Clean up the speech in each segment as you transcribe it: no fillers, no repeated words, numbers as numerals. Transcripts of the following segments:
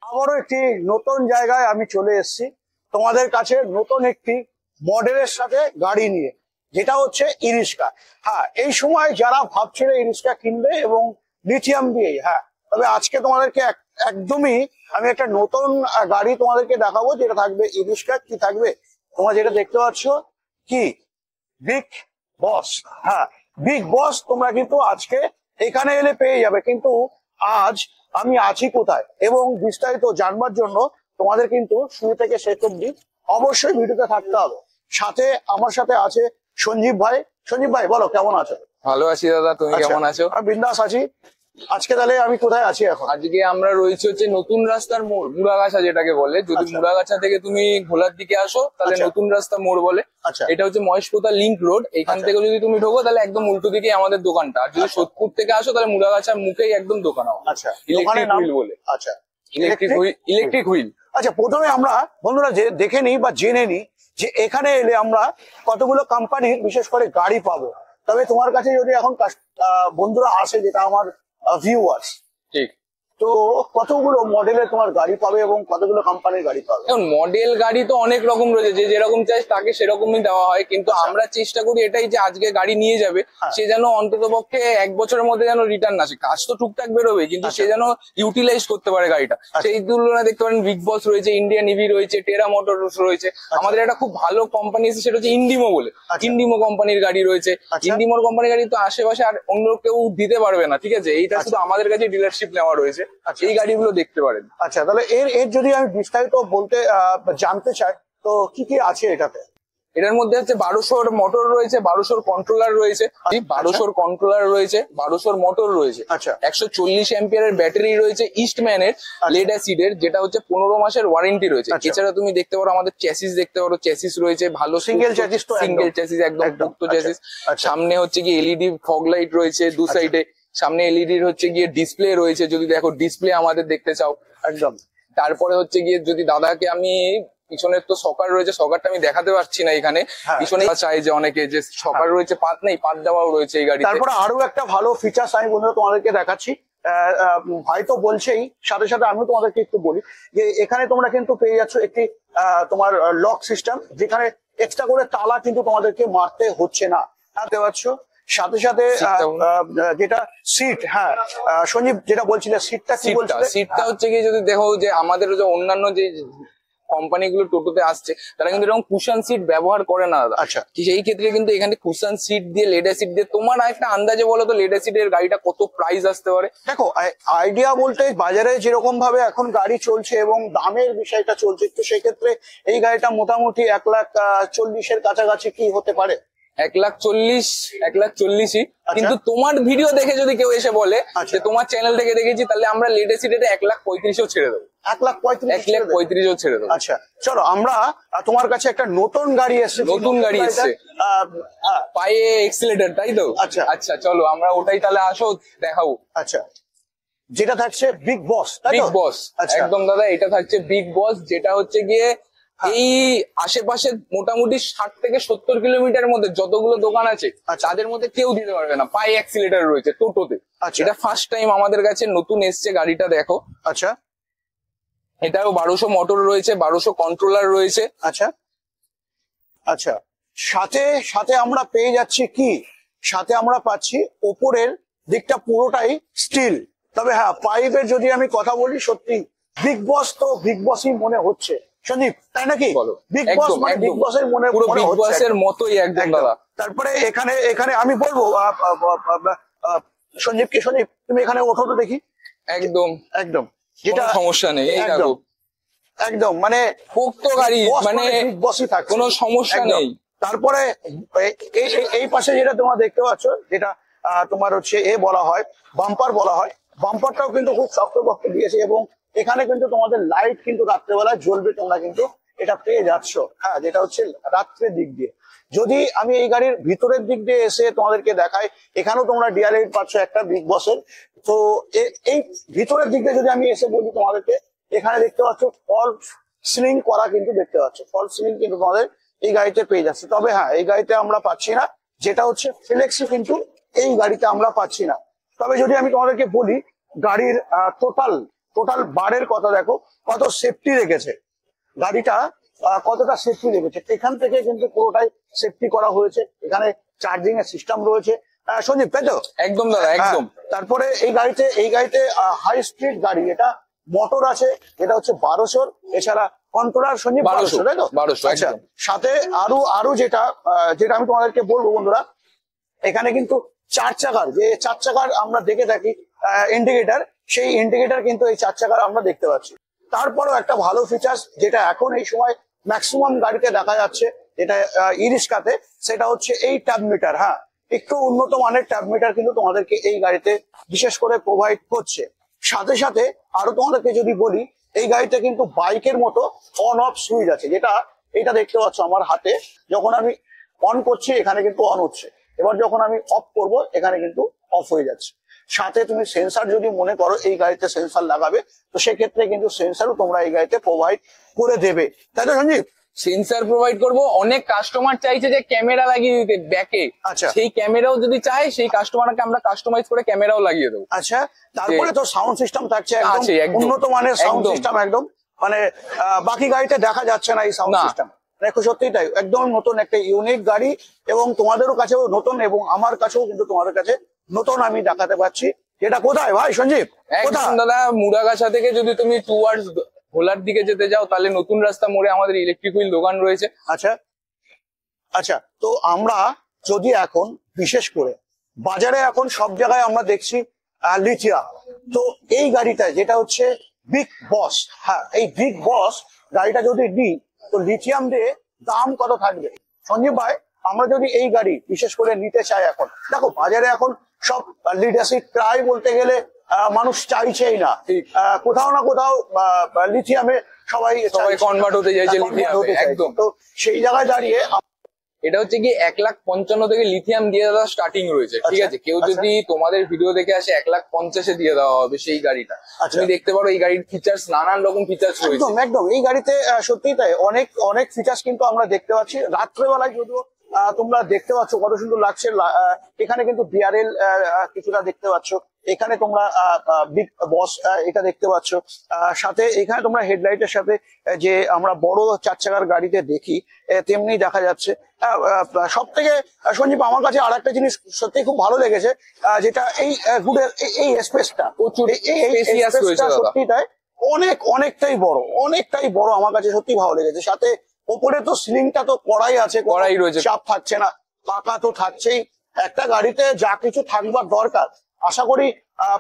আবারও একটি নতুন জায়গায় আমি চলে এসেছি তোমাদের কাছে নতুন একটি মডেলের সাথে গাড়ি নিয়ে, যেটা হচ্ছে ই-রিক্সা। হ্যাঁ, এই সময় যারা ভাবছিল ই-রিক্সা কিনবে এবং লিথিয়াম দিয়ে, হ্যাঁ, তবে আজকে তোমাদেরকে একদমই আমি একটা নতুন গাড়ি তোমাদেরকে দেখাবো, যেটা থাকবে ই-রিক্সা। কি থাকবে তোমরা যেটা দেখতে পাচ্ছ, কি বিগ বস। হ্যাঁ, বিগ বস তোমরা কিন্তু আজকে এখানে এলে পেয়ে যাবে। কিন্তু আজ আমি আছি কোথায় এবং বিস্তারিত জানবার জন্য তোমাদের কিন্তু শুরু থেকে শেষ অব্দি অবশ্যই ভিডিওতে থাকতে হবে। সাথে আমার সাথে আছে সঞ্জীব ভাই। সঞ্জীব ভাই, বলো কেমন আছো? ভালো আছি দাদা, তুমি কেমন আছো? আমি বিন্দাস আছি। আজকে তাহলে আমি কোথায় আছি এখন? আজকে আমরা রয়েছে হচ্ছে নতুন রাস্তার মোড়, মুড়াগাছা যেটাকে বলে। যদি মুড়াগাছা থেকে তুমি ভোলার দিকে আসো তাহলে নতুন রাস্তা মোড় বলে। এটা হচ্ছে মহেশপোতা লিংক রোড। এখান থেকে যদি তুমি ঢোকো তাহলে একদম উল্টো দিকে আমাদের দোকানটা। আর যদি সোদপুর থেকে আসো তাহলে মুড়াগাছার মুখেই একদম দোকান হবে। ইলেকট্রিক হুইল বলে। আচ্ছা, ইলেকট্রিক হুইল। আচ্ছা, প্রথমে আমরা বন্ধুরা যে দেখে নিই বা জেনে নিই যে এখানে এলে আমরা কতগুলো কোম্পানির বিশেষ করে গাড়ি পাবো। তবে তোমার কাছে যদি এখন বন্ধুরা আসে, যেটা আমার ভিউয়ার্স, ঠিক, তো কতগুলো মডেলের তোমার গাড়ি পাবে এবং কতগুলো কোম্পানির গাড়ি পাবে? এখন মডেল গাড়ি তো অনেক রকম রয়েছে, যে যেরকম চাই তাকে সেরকমই দেওয়া হয়। কিন্তু আমরা চেষ্টা করি এটাই যে আজকে গাড়ি নিয়ে যাবে সে যেন অন্তত পক্ষে 1 বছরের মধ্যে যেন রিটার্ন আসে। কাজ তো টুকটাক বেরোবে, কিন্তু সে যেন ইউটিলাইজ করতে পারে গাড়িটা। সেই তুলনায় দেখতে পারেন বিগ বস রয়েছে, ইন্ডিয়ান ইভি রয়েছে, টেরা মোটরস রয়েছে। আমাদের একটা খুব ভালো কোম্পানি আছে, সেটা হচ্ছে ইন্ডিমো বলে। ইন্ডিমো কোম্পানির গাড়ি রয়েছে। ইন্ডিমোর কোম্পানির গাড়ি তো আশেপাশে আর অন্য কেউ দিতে পারবে না, ঠিক আছে? এইটা শুধু আমাদের কাছে ডিলারশিপ নেওয়া রয়েছে। এই গাড়িগুলো দেখতে পারেন। আচ্ছা, তাহলে এর যদি আমি বিস্তারিত বলতে জানতে চাই, তো কি কি আছে এটাতে? এটার মধ্যে হচ্ছে 1200 মোটর রয়েছে, 1200 কন্ট্রোলার রয়েছে, 1200 কন্ট্রোলার রয়েছে, 1200 মোটর রয়েছে। 140 অ্যাম্পিয়ারের ব্যাটারি রয়েছে ইস্টম্যানের লেড অ্যাসিডের, যেটা হচ্ছে 15 মাসের ওয়ারেন্টি রয়েছে। এছাড়া তুমি দেখতে পারো আমাদের চ্যাসিস দেখতে পারো, চ্যাসিস রয়েছে ভালো, সিঙ্গেল চ্যাসিস, একদম মুক্ত চ্যাসিস। সামনে হচ্ছে গিয়ে এলইডি ফগ লাইট রয়েছে দু সাইডে। সামনে এলইডির হচ্ছে গিয়ে ডিসপ্লে রয়েছে, যদি দেখো ডিসপ্লে আমাদের দেখতে চাও। একদম। তারপরে হচ্ছে গিয়ে যদি দাদাকে আমি পিছনের তো সকার রয়েছে, সকারটা আমি দেখাতে পারছি না এখানে। পিছনে চাই যে অনেকে যে সকার রয়েছে, পাত নেই, পাত দেওয়াও রয়েছে এই গাড়িতে। তারপরে আরো একটা ভালো ফিচার্স আমি বন্ধুরা তোমাদেরকে দেখাচ্ছি। ভাই তো বলছেই, সাথে সাথে আমিও তোমাদেরকে একটু বলি যে এখানে তোমরা কিন্তু পেয়ে যাচ্ছ একটি তোমার লক সিস্টেম, যেখানে এক্সট্রা করে তালা কিন্তু তোমাদেরকে মারতে হচ্ছে না। দেখতে পাচ্ছ, সাথে সাথে যেটা সিট। হ্যাঁ সঞ্জীব, যেটা বলছিলে সিটটা কি বলছিলে? সিটটা হচ্ছে কি, যদি দেখো যে আমাদের যে অন্যান্য যে কোম্পানিগুলো টোটোতে আসছে তারা কিন্তু এরকম কুশন সিট ব্যবহার করে না দাদা। আচ্ছা, সেই ক্ষেত্রে কিন্তু এখানে কুশন সিট দিয়ে, লেড অ্যাসিড দিয়ে, তোমার একটা আন্দাজে বলো তো লেড অ্যাসিডের গাড়িটা কত প্রাইস আসতে পারে? দেখো, আইডিয়া বলতে বাজারে যেরকম ভাবে এখন গাড়ি চলছে এবং দামের বিষয়টা চলছে, তো সেই ক্ষেত্রে এই গাড়িটা মোটামুটি 1,40,000-এর কাছাকাছি কি হতে পারে? 1,40,000 কিন্তু তোমার ভিডিও দেখে যদি কেউ এসে বলে যে তোমার চ্যানেল থেকে দেখেছি, তাহলে আমরা লেড অ্যাসিডে 1,35,000 ছেড়ে দেবো। 1,35,000 ছেড়ে দেবো। আচ্ছা, চলো আমরা তোমার কাছে একটা নতুন গাড়ি এসেছে। নতুন গাড়ি এসেছে, পায়ে এক্সিলেটর, তাই তো? আচ্ছা আচ্ছা, চলো আমরা ওটাই তাহলে আসো দেখাবো। আচ্ছা, যেটা থাকছে বিগ বস। বিগ বস, একদম দাদা, এটা থাকছে বিগ বস, যেটা হচ্ছে গিয়ে এই আশেপাশে মোটামুটি 60 থেকে 70 কিলোমিটার মধ্যে যতগুলো দোকান আছে তাদের মধ্যে কেউ দিতে পারবে না। পায়ে অ্যাক্সিলেটর রয়েছে টোটোতে। এটা ফার্স্ট টাইম আমাদের কাছে নতুন এসছে গাড়িটা, দেখো। আচ্ছা, এটাও 1200 মোটর রয়েছে, 1200 কন্ট্রোলার রয়েছে। আচ্ছা আচ্ছা, সাথে সাথে আমরা পেয়ে যাচ্ছি কি, সাথে আমরা পাচ্ছি ওপরের দিকটা পুরোটাই স্টিল। তবে হ্যাঁ, পাইপের যদি আমি কথা বলি, সত্যি বিগ বস তো বিগ বসই মনে হচ্ছে সন্দীপ, তাই নাকি? বিগ বস মানে বিগ বসের মনে, পুরো বিগ বসের মতোই একদম দাদা। তারপরে এখানে আমি বলবো সঞ্জীবকে, সঞ্জীব তুমি এখানে ওঠো তো দেখি। একদম একদম, যেটা সমস্যা নেই, একদম মানে পোক্ত গাড়ি, মানে বসই থাকে, কোনো সমস্যা নেই। তারপরে এই পাশে যেটা তোমরা দেখতে পাচ্ছ, যেটা তোমার হচ্ছে বলা হয় বাম্পার বলা হয়, বাম্পারটাও কিন্তু খুব শক্তপোক্ত দিয়েছে এবং এখানে কিন্তু তোমাদের লাইট কিন্তু রাত্রেবেলা জ্বলবে, তোমরা কিন্তু এটা পেয়ে যাচ্ছ। হ্যাঁ, যেটা হচ্ছে রাত্রের দিক দিয়ে। যদি আমি এই গাড়ির ভিতরের দিক দিয়ে এসে তোমাদেরকে দেখাই, এখানেও তোমরা ডিআরএল পাচ্ছ একটা বিগ বসের। তো এই ভিতরের দিক দিয়ে যদি আমি এসে বলি তোমাদেরকে, এখানে দেখতে পাচ্ছ ফল সিলিং করা, কিন্তু দেখতে পাচ্ছ ফল সিলিং কিন্তু তোমাদের এই গাড়িতে পেয়ে যাচ্ছে। তবে হ্যাঁ, এই গাড়িতে আমরা পাচ্ছি না যেটা হচ্ছে ফ্লেক্সি, কিন্তু এই গাড়িতে আমরা পাচ্ছি না। তবে যদি আমি তোমাদেরকে বলি গাড়ির টোটাল টোটাল বারের কথা দেখো, কত সেফটি রেখেছে গাড়িটা, কতটা সেফটি রেখেছে। এখান থেকে কিন্তু পুরোটাই সেফটি করা হয়েছে। এখানে চার্জিং এর সিস্টেম রয়েছে, সঞ্জীব, তাই তো? একদম দাদা, একদম। তারপরে এই গাড়িতে হাই স্পিড গাড়ি, এটা মোটর আছে, এটা হচ্ছে 1200। এছাড়া কন্ট্রোলার সঞ্জীব 1200, তাই তো? 1200, আচ্ছা, সাথে আরো যেটা আমি তোমাদেরকে বলবো বন্ধুরা, এখানে কিন্তু 4 চাকার, যে 4 চাকার আমরা দেখে থাকি ইন্ডিকেটর, সেই ইন্ডিকেটর কিন্তু এই 4 চাকার আমরা দেখতে পাচ্ছি। তারপরেও একটা ভালো ফিচার্স যেটা এখন এই সময় ম্যাক্সিমাম গাড়িতে দেখা যাচ্ছে, যেটা ই রিক্সাতে, সেটা হচ্ছে এই ট্যাব মিটার। হ্যাঁ, একটু উন্নত মানের ট্যাব মিটার কিন্তু তোমাদেরকে এই গাড়িতে বিশেষ করে প্রোভাইড করছে। সাথে সাথে আরো তোমাদেরকে যদি বলি, এই গাড়িতে কিন্তু বাইকের মতো অন অফ সুইচ আছে, যেটা এটা দেখতে পাচ্ছ আমার হাতে। যখন আমি অন করছি এখানে কিন্তু অন হচ্ছে, এবার যখন আমি অফ করব এখানে কিন্তু অফ হয়ে যাচ্ছে। সাথে তুমি সেন্সার যদি মনে করো এই গাড়িতে সেন্সার লাগাবে, তো সেক্ষেত্রে কিন্তু সেন্সারও তোমরা এই গাড়িতে প্রোভাইড করে দেবে, তাই তো সঞ্জীব? সেন্সার প্রোভাইড করব। অনেক কাস্টমার চাইছে যে ক্যামেরা লাগিয়ে দিতে ব্যাকে, আচ্ছা, সেই ক্যামেরাও যদি চাই সেই কাস্টমারকে আমরা কাস্টমাইজ করে ক্যামেরাও লাগিয়ে দেবো। আচ্ছা, তারপরে তো সাউন্ড সিস্টেম থাকছে একদম উন্নত মানের সাউন্ড সিস্টেম, একদম মানে বাকি গাড়িতে দেখা যাচ্ছে না এই সাউন্ড সিস্টেম। দেখো সত্যি তাই, একদম নতুন একটা ইউনিক গাড়ি, এবং তোমাদেরও কাছেও নতুন, এবং আমার কাছেও কিন্তু তোমাদের কাছে নতুন আমি দেখাতে পাচ্ছি। এটা কোথায় ভাই সঞ্জীব? একদম দাদা, মুড়াগাছা থেকে যদি তুমি টুয়ার্ডস ভোলার দিকে যেতে যাও, তাহলে নতুন রাস্তা মোড়ে আমাদের ইলেকট্রিক হুইল দোকান রয়েছে। আচ্ছা আচ্ছা, তো আমরা যদি এখন বিশেষ করে বাজারে এখন সব জায়গায় আমরা দেখছি লিথিয়াম, তো এই গাড়িটা যেটা হচ্ছে বিগ বস, হ্যাঁ এই বিগ বস গাড়িটা যদি নিই, তো লিথিয়াম দিয়ে দাম কত থাকবে সঞ্জীব ভাই? আমরা যদি এই গাড়ি বিশেষ করে নিতে চাই, এখন দেখো বাজারে এখন সব লিড অ্যাসিড প্রায় বলতে গেলে মানুষ চাইছেই না, কোথাও না কোথাও লিথিয়ামে সবাই কনভার্ট হতে চাইছে লিথিয়ামে, একদম। তো সেই জায়গায় দাঁড়িয়ে এটা হচ্ছে কি 1,55,000 থেকে লিথিয়াম দিয়ে দেওয়া স্টার্টিং রয়েছে, ঠিক আছে? কেউ যদি তোমাদের ভিডিও দেখে আসে 1,50,000 দিয়ে দেওয়া হবে সেই গাড়িটা। তুমি দেখতে পারো এই গাড়ির ফিচার্স, নানান রকম ফিচার্স রয়েছে। একদম একদম, এই গাড়িতে সত্যিই তাই, অনেক অনেক ফিচার্স কিন্তু আমরা দেখতে পাচ্ছি। রাত্রেবেলায় যদিও তোমরা দেখতে পাচ্ছ কত সুন্দর লাগছে, এখানে কিন্তু বিআরএল কিছুটা দেখতে পাচ্ছ, এখানে তোমরা বিগ বস এটা দেখতে পাচ্ছ, সাথে এখানে তোমরা হেডলাইটের সাথে যে আমরা বড় 4 চাকার গাড়িতে দেখি তেমনি দেখা যাচ্ছে। সব থেকে সঞ্জীব আমার কাছে আর একটা জিনিস সত্যি খুব ভালো লেগেছে, যেটা এই গুডের এই স্পেসটা, সত্যি তাই অনেকটাই বড় আমার কাছে সত্যি ভালো লেগেছে। সাথে ওপরে তো সিলিংটা তো কড়াই আছে, কড়াই রয়েছে, চাপ থাকছে না, পাকা তো থাকছেই। একটা গাড়িতে যা কিছু থাকবার দরকার আশা করি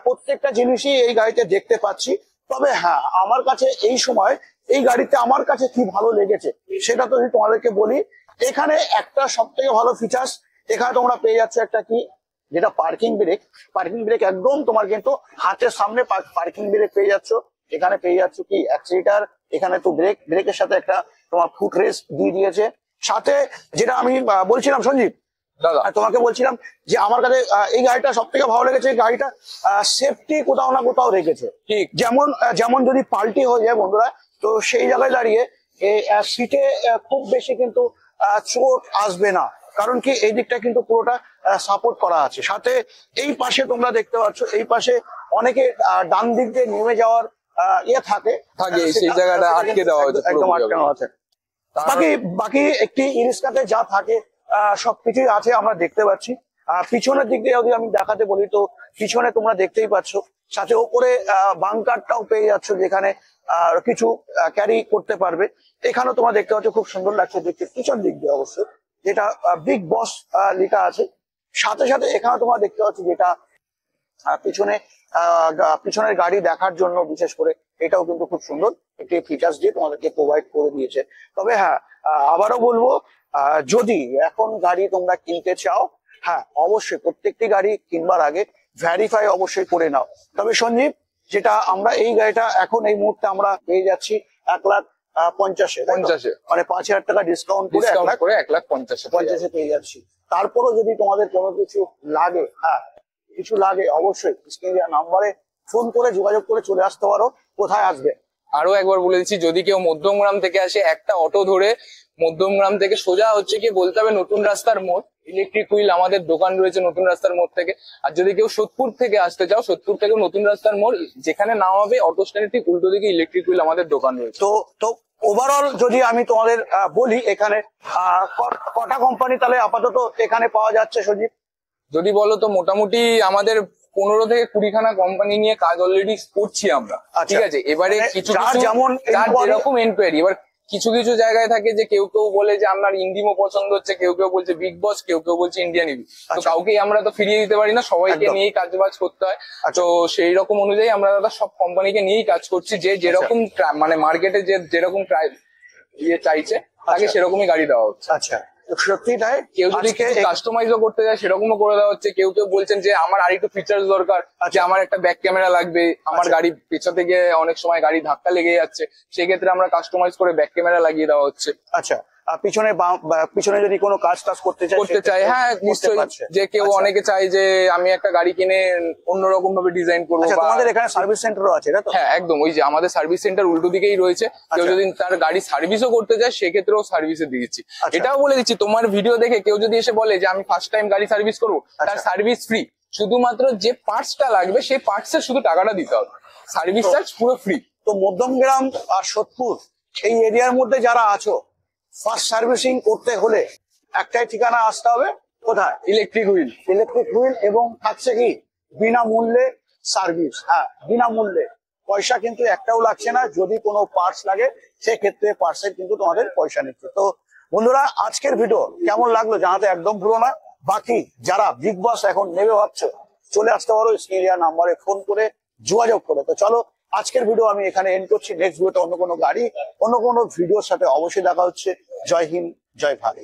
প্রত্যেকটা জিনিসই এই গাড়িতে দেখতে পাচ্ছি। তবে হ্যাঁ, আমার কাছে এই সময় এই গাড়িতে আমার কাছে কি ভালো লেগেছে সেটা তো তোমাদেরকে বলি। এখানে একটা সব থেকে ভালো ফিচার্স, এখানে তোমরা পেয়ে যাচ্ছ একটা কি, যেটা পার্কিং ব্রেক একদম তোমার কিন্তু হাতের সামনে পার্কিং ব্রেক পেয়ে যাচ্ছ। এখানে পেয়ে যাচ্ছ কি অ্যাক্সিলেটর, এখানে তো ব্রেকের সাথে একটা তোমার ফুট রেস্ট দিয়ে দিয়েছে। সাথে যেটা আমি বলছিলাম সঞ্জীব দাদা, তোমাকে বলছিলাম যে আমার কাছে এই গাড়িটা সব থেকে ভালো লেগেছে, গাড়িটা সেফটি কোথাও না কোথাও রেখেছে। ঠিক যেমন যদি পাল্টি হয়ে যায় বন্ধুরা, তো সেই জায়গায় দাঁড়িয়ে সিটে খুব বেশি কিন্তু চোট আসবে না, কারণ কি এই দিকটা কিন্তু পুরোটা সাপোর্ট করা আছে। সাথে এই পাশে তোমরা দেখতে পাচ্ছ, এই পাশে অনেকে ডান দিক দিয়ে নেমে যাওয়ার থাকে, সেই জায়গাটা আটকে দেওয়া হয়েছে, একদম আটকানো আছে। বাকি একটি ইরিস্কাতে যা থাকে সবকিছুই আছে আমরা দেখতে পাচ্ছি। পিছনের দিক দিয়ে যদি আমি দেখাতে বলি, তো পিছনে তোমরা দেখতেই পাচ্ছ, সাথে ওপরে বাংকারটাও পেয়ে যাচ্ছ, যেখানে কিছু ক্যারি করতে পারবে। এখানেও তোমরা দেখতে পাচ্ছ, খুব সুন্দর লাগছে দেখতে পিছন দিক দিয়ে অবশ্যই, যেটা বিগ বস লেখা আছে। সাথে সাথে এখানে তোমরা দেখতে পাচ্ছ যেটা পিছনের গাড়ি দেখার জন্য বিশেষ করে এটাও কিন্তু খুব সুন্দর একটি ফিচার্স দিয়ে তোমাদেরকে প্রোভাইড করে দিয়েছে। তবে হ্যাঁ, আবারও বলবো, যদি এখন গাড়ি তোমরা কিনতে চাও, হ্যাঁ অবশ্যই প্রত্যেকটি গাড়ি কিনবার আগে ভ্যারিফাই অবশ্যই করে নাও। তবে সঞ্জীব, যেটা আমরা এই গাড়িটা এখন এই মুহূর্তে আমরা পেয়ে যাচ্ছি 1,50,000, মানে 5,000 টাকা ডিসকাউন্ট করে 1,50,000 পেয়ে যাচ্ছি। তারপরও যদি তোমাদের কোনো কিছু লাগে, অবশ্যই স্ক্রিনে নাম্বারে ফোন করে যোগাযোগ করে চলে আসতে পারো। কোথায় আসবে আরো একবার বলে দিচ্ছি, যদি কেউ মধ্যমগ্রাম থেকে আসে, একটা অটো ধরে মধ্যমগ্রাম থেকে সোজা হচ্ছে কি বলতে হবে নতুন রাস্তার মোড়, ইলেকট্রিক হুইল আমাদের দোকান রয়েছে নতুন রাস্তার মোড় থেকে। আর যদি কেউ সোদপুর থেকে আসতে চাও, সোদপুর থেকে নতুন রাস্তার মোড় যেখানে নামাবে অটো স্ট্যান্ডের ঠিক উল্টো দিকে ইলেকট্রিক হুইল আমাদের দোকান রয়েছে। তো তো ওভারঅল যদি আমি তোমাদের বলি, এখানে কটা কোম্পানি তাহলে আপাতত এখানে পাওয়া যাচ্ছে সজীব? যদি বলো তো মোটামুটি আমাদের 15 থেকে 20খানা কোম্পানি নিয়ে কাজ অলরেডি করছি আমরা। আচ্ছা। ঠিক আছে, এবারে মানে কিছু যার কিছু যেমন যার inquiry- যেরকম এনকোয়ারি, এবার কিছু কিছু জায়গায় থাকে যে কেউ কেউ বলে যে আপনার ইন্ডিমো পছন্দ হচ্ছে, কেউ কেউ বলছে বিগ বস, কেউ কেউ বলছে ইন্ডিয়ান ইভি। তো আচ্ছা। কাউকেই আমরা তো ফিরিয়ে দিতে পারি না, সবাইকে একদম। নিয়েই কাজ বাজ করতে হয়। আচ্ছা। তো সেই রকম অনুযায়ী আমরা দাদা সব কোম্পানিকে নিয়েই কাজ করছি, যে যেরকম মানে মার্কেটে যে যেরকম ইয়ে চাইছে তাকে আচ্ছা। সেরকমই গাড়ি দেওয়া হচ্ছে। আচ্ছা, সত্যি তাই? কেউ যদি আজকে কিছু কাস্টমাইজও করতে চায় সেরকমও করে দেওয়া হচ্ছে। কেউ কেউ বলছেন যে আমার আর একটু ফিচার্স দরকার, যে আমার একটা ব্যাক ক্যামেরা লাগবে, আমার আচ্ছা। গাড়ি পেছনে গিয়ে অনেক সময় গাড়ি ধাক্কা লেগে যাচ্ছে, সেক্ষেত্রে আমরা কাস্টমাইজ করে ব্যাক ক্যামেরা লাগিয়ে দেওয়া হচ্ছে। আচ্ছা, পিছনে পিছনে যদি কোনো কাজ টাজ করতে চাই, করতে চাই, হ্যাঁ নিশ্চয়ই। যে কেউ অনেকে চায় যে আমি একটা গাড়ি কিনে অন্যরকম ভাবে ডিজাইন করবো, আচ্ছা, বা তোমাদের এখানে সার্ভিস সেন্টারও আছে, তাই তো? হ্যাঁ একদম, ওই যে আমাদের সার্ভিস সেন্টার উল্টো দিকেই রয়েছে। কেউ আচ্ছা। যদি তার গাড়ি সার্ভিসও করতে চায় সেক্ষেত্রেও সার্ভিসে দিচ্ছি। আচ্ছা। এটাও বলে দিচ্ছি, তোমার ভিডিও দেখে কেউ যদি এসে বলে যে আমি ফার্স্ট টাইম গাড়ি সার্ভিস করবো, তার আচ্ছা। Service free. শুধুমাত্র যে পার্টসটা লাগবে সেই পার্টসের শুধু টাকাটা দিতে হবে, সার্ভিস চার্জ পুরো ফ্রি। তো মধ্যমগ্রাম আর সোদপুর এই এরিয়ার মধ্যে যারা আছো, ফার্স্ট সার্ভিসিং করতে হলে একটাই ঠিকানা আসতে হবে, কোথায়? Electric wheel. ইলেকট্রিক হুইল, এবং থাকছে কি বিনামূল্যে সার্ভিস। হ্যাঁ, বিনামূল্যে, পয়সা কিন্তু একটাও লাগছে না। যদি কোনো পার্টস লাগে সেক্ষেত্রে পার্টসের কিন্তু তোমাদের পয়সা নিচ্ছে। তো বন্ধুরা, আজকের ভিডিও কেমন লাগলো জানাতে একদম ভুলো না। বাকি যারা বিগ বস এখন নেবে ভাবছো, চলে আসতে পারো স্ক্রিনে নাম্বারে ফোন করে যোগাযোগ করে। তো চলো, আজকের ভিডিও আমি এখানে এন্ড করছি। নেক্সট ভিডিওতে অন্য কোনো গাড়ি, অন্য কোনো ভিডিওর সাথে অবশ্যই দেখা হচ্ছে। জয় হিন্দ, জয় ভারত।